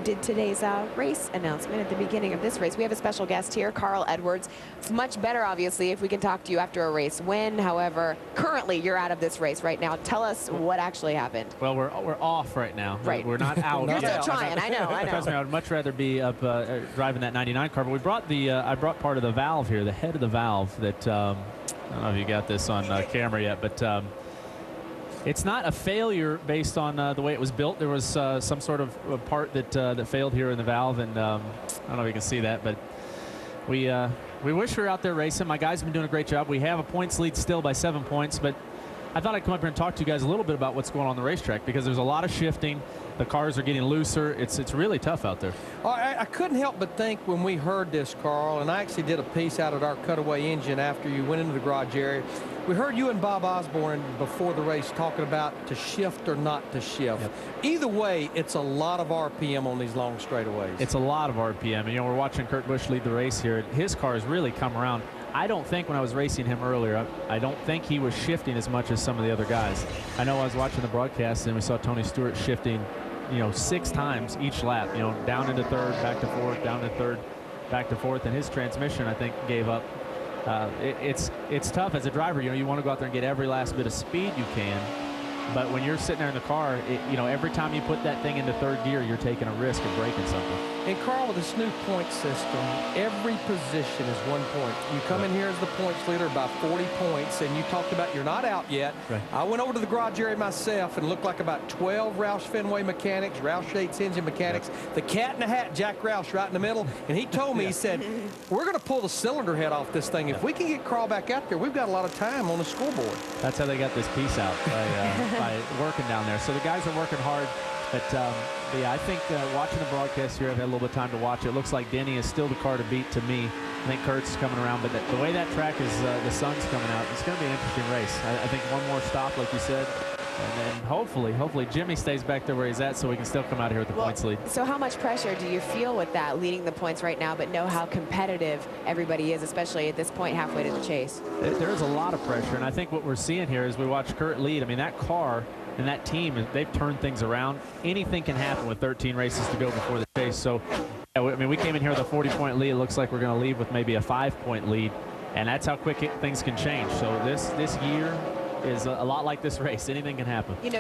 did today's race announcement at the beginning of this race. We have a special guest here, Carl Edwards. It's much better, obviously, if we can talk to you after a race win. However, currently you're out of this race right now. Tell us what actually happened. Well, we're off right now. Right. We're not out. You're still trying. I know. Trust me, I would much rather be up driving that 99 car. But we brought I brought part of the valve here, the head of the valve that I don't know if you got this on camera yet, but it's not a failure based on the way it was built. There was some sort of a part that failed here in the valve, and I don't know if you can see that, but we wish we were out there racing. My guys have been doing a great job. We have a points lead still by 7 points, but I thought I'd come up here and talk to you guys a little bit about what's going on the racetrack, because there's a lot of shifting. The cars are getting looser. It's really tough out there. I couldn't help but think when we heard this, Carl, and I actually did a piece out at our cutaway engine after you went into the garage area. We heard you and Bob Osborne before the race talking about to shift or not to shift. Yep. Either way, it's a lot of RPM on these long straightaways. It's a lot of RPM. And, we're watching Kurt Busch lead the race here. His car has really come around. I don't think when I was racing him earlier, I don't think he was shifting as much as some of the other guys. I know I was watching the broadcast and we saw Tony Stewart shifting, 6 times each lap, down into third, back to fourth, down to third, back to fourth, and his transmission, I think, gave up. It's tough as a driver. You want to go out there and get every last bit of speed you can, but when you're sitting there in the car, every time you put that thing into third gear, you're taking a risk of breaking something. And Carl, with this new point system, every position is 1 point. You come in here as the points leader, about 40 points, and you talked about you're not out yet. Right. I went over to the garage area myself and looked like about 12 Roush Fenway mechanics, Roush Yates engine mechanics, the cat in the hat, Jack Roush, right in the middle. And he told me, he said, we're going to pull the cylinder head off this thing. If we can get Carl back out there, we've got a lot of time on the scoreboard. That's how they got this piece out, by working down there. So the guys are working hard. But yeah, I think watching the broadcast here, I've had a little bit of time to watch it. It looks like Denny is still the car to beat to me. I think Kurt's coming around, but the way that track is, the sun's coming out, it's going to be an interesting race. I think one more stop, like you said, and then hopefully Jimmy stays back there where he's at so we can still come out here with the points lead. So how much pressure do you feel with that, leading the points right now, but know how competitive everybody is, especially at this point halfway to the chase? There is a lot of pressure, and I think what we're seeing here is we watch Kurt lead. I mean, that car and that team, they've turned things around. Anything can happen with 13 races to go before the chase. So, I mean, we came in here with a 40-point lead. It looks like we're going to leave with maybe a 5-point lead, and that's how quick things can change. So this year is a lot like this race. Anything can happen. You